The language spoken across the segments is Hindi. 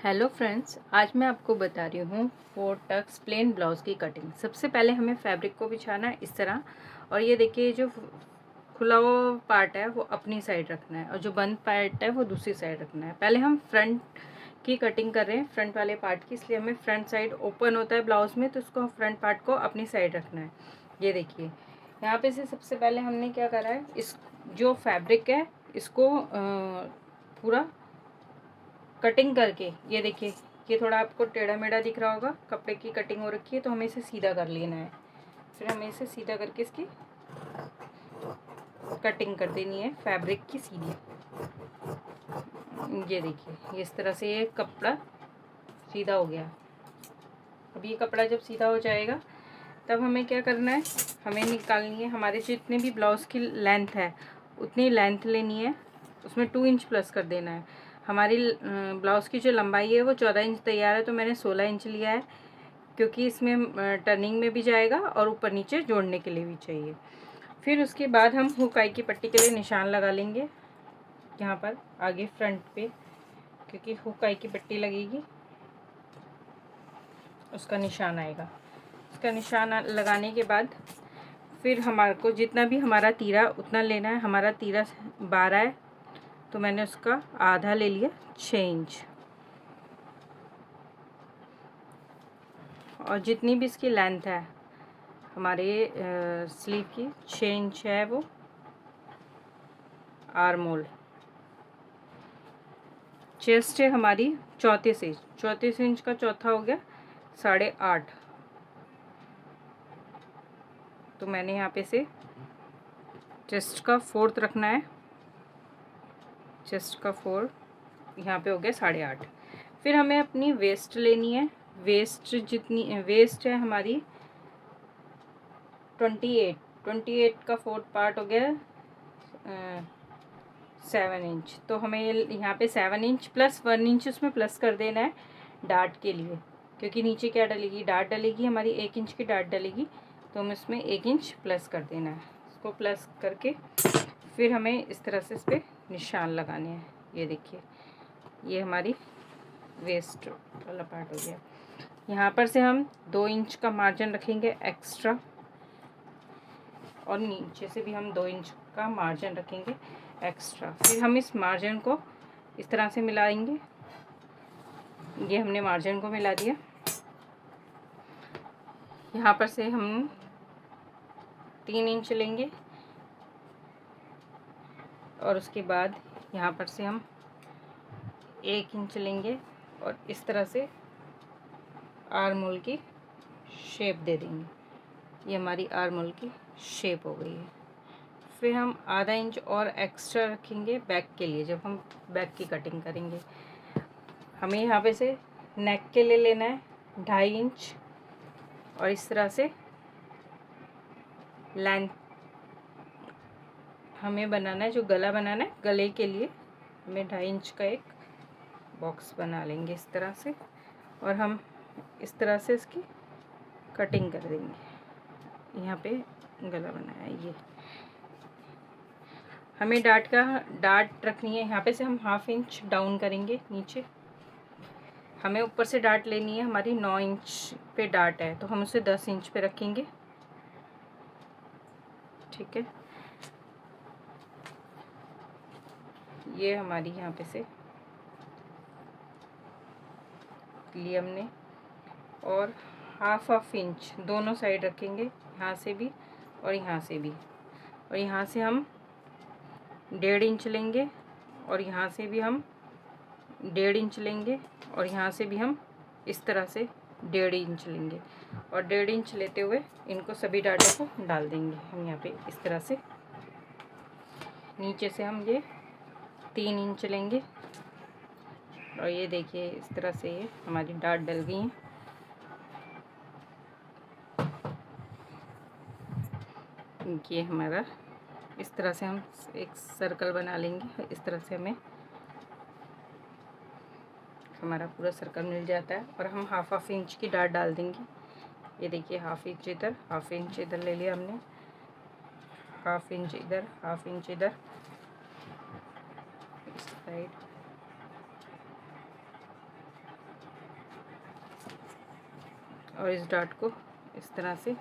हेलो फ्रेंड्स, आज मैं आपको बता रही हूँ 4 टक्स प्लेन ब्लाउज़ की कटिंग। सबसे पहले हमें फैब्रिक को बिछाना है इस तरह, और ये देखिए जो खुला हुआ पार्ट है वो अपनी साइड रखना है और जो बंद पार्ट है वो दूसरी साइड रखना है। पहले हम फ्रंट की कटिंग कर रहे हैं, फ्रंट वाले पार्ट की, इसलिए हमें फ्रंट साइड ओपन होता है ब्लाउज़ में, तो उसको फ्रंट पार्ट को अपनी साइड रखना है। ये देखिए यहाँ पे से सबसे पहले हमने क्या करा है, इस जो फैब्रिक है इसको पूरा कटिंग करके, ये देखिए ये थोड़ा आपको टेढ़ा मेढ़ा दिख रहा होगा, कपड़े की कटिंग हो रखी है, तो हमें इसे सीधा कर लेना है। फिर हमें इसे सीधा करके इसकी कटिंग कर देनी है फैब्रिक की सीधी। ये देखिए इस तरह से ये कपड़ा सीधा हो गया। अब ये कपड़ा जब सीधा हो जाएगा तब हमें क्या करना है, हमें निकालनी है हमारे जितने भी ब्लाउज़ की लेंथ है उतनी लेंथ लेनी है, उसमें 2 इंच प्लस कर देना है। हमारी ब्लाउज़ की जो लंबाई है वो 14 इंच तैयार है, तो मैंने 16 इंच लिया है, क्योंकि इसमें टर्निंग में भी जाएगा और ऊपर नीचे जोड़ने के लिए भी चाहिए। फिर उसके बाद हम हुकाई की पट्टी के लिए निशान लगा लेंगे यहाँ पर आगे फ्रंट पे, क्योंकि हुकाई की पट्टी लगेगी उसका निशान आएगा। उसका निशान लगाने के बाद फिर हमारे को जितना भी हमारा तीरा उतना लेना है। हमारा तीरा 12 है, तो मैंने उसका आधा ले लिया 6 इंच, और जितनी भी इसकी लेंथ है हमारे स्लीव की 6 इंच है वो आर्म होल। चेस्ट है हमारी 34 इंच का चौथा हो गया 8.5, तो मैंने यहाँ पे से चेस्ट का 4th रखना है। चेस्ट का 4 यहाँ पे हो गया 8.5। फिर हमें अपनी वेस्ट लेनी है। वेस्ट जितनी वेस्ट है हमारी 28 का 4th पार्ट हो गया 7 इंच, तो हमें यहाँ पे 7 इंच प्लस 1 इंच उसमें प्लस कर देना है डार्ट के लिए, क्योंकि नीचे क्या डलेगी, डार्ट डलेगी हमारी, 1 इंच की डार्ट डलेगी, तो हमें इसमें 1 इंच प्लस कर देना है। इसको प्लस करके फिर हमें इस तरह से इस पर निशान लगाने हैं। ये देखिए ये हमारी वेस्ट वाला पार्ट हो गया। यहाँ पर से हम 2 इंच का मार्जिन रखेंगे एक्स्ट्रा, और नीचे से भी हम 2 इंच का मार्जिन रखेंगे एक्स्ट्रा। फिर हम इस मार्जिन को इस तरह से मिलाएंगे। ये हमने मार्जिन को मिला दिया। यहाँ पर से हम 3 इंच लेंगे, और उसके बाद यहाँ पर से हम 1 इंच लेंगे, और इस तरह से आर्म होल की शेप दे देंगे। ये हमारी आर्म होल की शेप हो गई है। फिर हम आधा इंच और एक्स्ट्रा रखेंगे बैक के लिए, जब हम बैक की कटिंग करेंगे। हमें यहाँ पे से नेक के लिए लेना है 2.5 इंच, और इस तरह से लेंथ हमें बनाना है, जो गला बनाना है गले के लिए हमें 2.5 इंच का एक बॉक्स बना लेंगे इस तरह से, और हम इस तरह से इसकी कटिंग कर देंगे। यहाँ पे गला बनाया है। ये हमें डार्ट रखनी है। यहाँ पे से हम 1/2 इंच डाउन करेंगे नीचे। हमें ऊपर से डार्ट लेनी है, हमारी 9 इंच पे डार्ट है, तो हम उसे 10 इंच पे रखेंगे। ठीक है, ये हमारी यहाँ पे से लिए हमने, और 1/2 इंच दोनों साइड रखेंगे, यहाँ से भी और यहाँ से भी, और यहाँ से हम 1.5 इंच लेंगे, और यहाँ से भी हम 1.5 इंच लेंगे, और यहाँ से भी हम इस तरह से 1.5 इंच लेंगे, और 1.5 इंच लेते हुए इनको सभी डाटों को डाल देंगे हम यहाँ पे इस तरह से। नीचे से हम ये 3 इंच लेंगे, और ये देखिए इस तरह से ये हमारी डाट डल गई हैं। ये हमारा इस तरह से हम एक सर्कल बना लेंगे। इस तरह से हमें हमारा पूरा सर्कल मिल जाता है, और हम 1/2 इंच की डाट डाल देंगे। ये देखिए 1/2 इंच इधर, 1/2 इंच इधर ले लिया हमने, 1/2 इंच इधर, 1/2 इंच इधर, इस साइड और इस डॉट को इस तरह से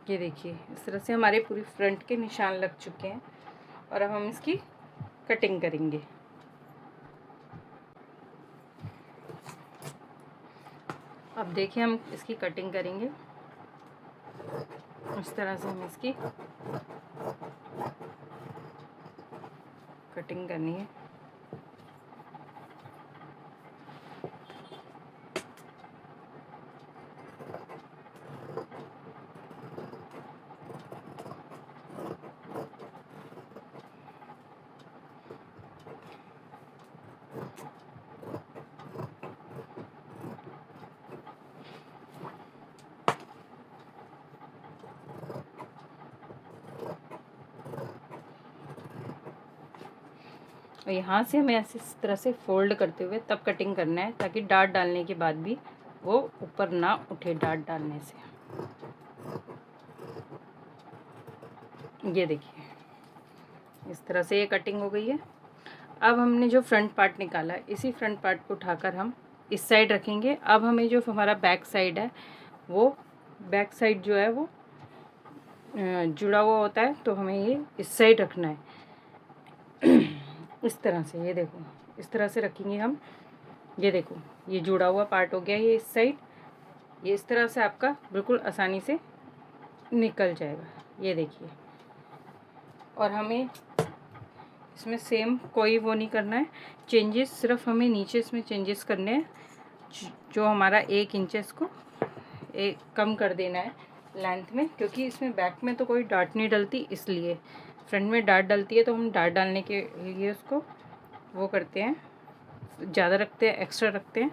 ये देखिए इस तरह से हमारे पूरी फ्रंट के निशान लग चुके हैं और अब हम इसकी कटिंग करेंगे। अब देखिए हम इसकी कटिंग करेंगे। इस तरह से हम इसकी कटिंग करनी है। और यहाँ से हमें ऐसे इस तरह से फोल्ड करते हुए तब कटिंग करना है ताकि डार्ट डालने के बाद भी वो ऊपर ना उठे डार्ट डालने से। ये देखिए इस तरह से ये कटिंग हो गई है। अब हमने जो फ्रंट पार्ट निकाला है इसी फ्रंट पार्ट को उठाकर हम इस साइड रखेंगे। अब हमें जो हमारा बैक साइड है वो बैक साइड जो है वो जुड़ा हुआ होता है, तो हमें ये इस साइड रखना है। इस तरह से ये देखो इस तरह से रखेंगे हम। ये देखो ये जुड़ा हुआ पार्ट हो गया ये इस साइड। ये इस तरह से आपका बिल्कुल आसानी से निकल जाएगा। ये देखिए। और हमें इसमें सेम कोई वो नहीं करना है चेंजेस, सिर्फ हमें नीचे इसमें चेंजेस करने हैं। जो हमारा 1 इंच है इसको एक कम कर देना है लेंथ में, क्योंकि इसमें बैक में तो कोई डार्ट नहीं डलती, इसलिए फ्रंट में डार्ट डलती है तो हम डार्ट डालने के लिए उसको वो करते हैं, ज़्यादा रखते हैं, एक्स्ट्रा रखते हैं।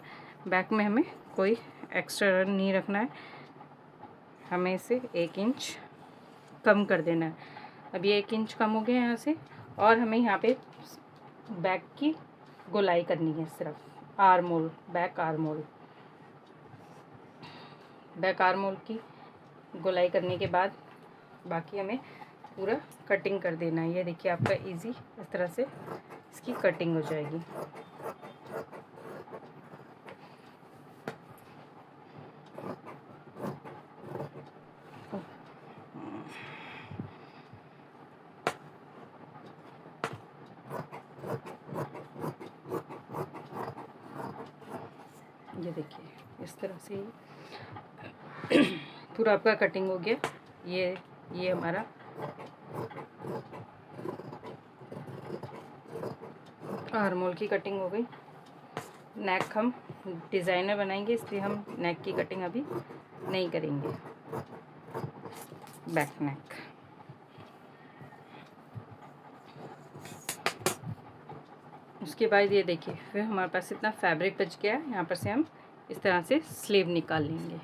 बैक में हमें कोई एक्स्ट्रा नहीं रखना है, हमें इसे 1 इंच कम कर देना है। अब ये 1 इंच कम हो गया यहाँ से। और हमें यहाँ पे बैक की गोलाई करनी है, सिर्फ arm hole, back arm hole. Back arm hole की गोलाई करने के बाद बाकी हमें पूरा कटिंग कर देना है। ये देखिए आपका इजी इस तरह से इसकी कटिंग हो जाएगी। ये देखिए इस तरह से पूरा आपका कटिंग हो गया। ये हमारा आर्म होल की कटिंग हो गई। नेक हम डिज़ाइनर बनाएंगे, इसलिए हम नेक की कटिंग अभी नहीं करेंगे। बैक नेक उसके बाद ये देखिए फिर हमारे पास इतना फैब्रिक बच गया है। यहाँ पर से हम इस तरह से स्लीव निकाल लेंगे।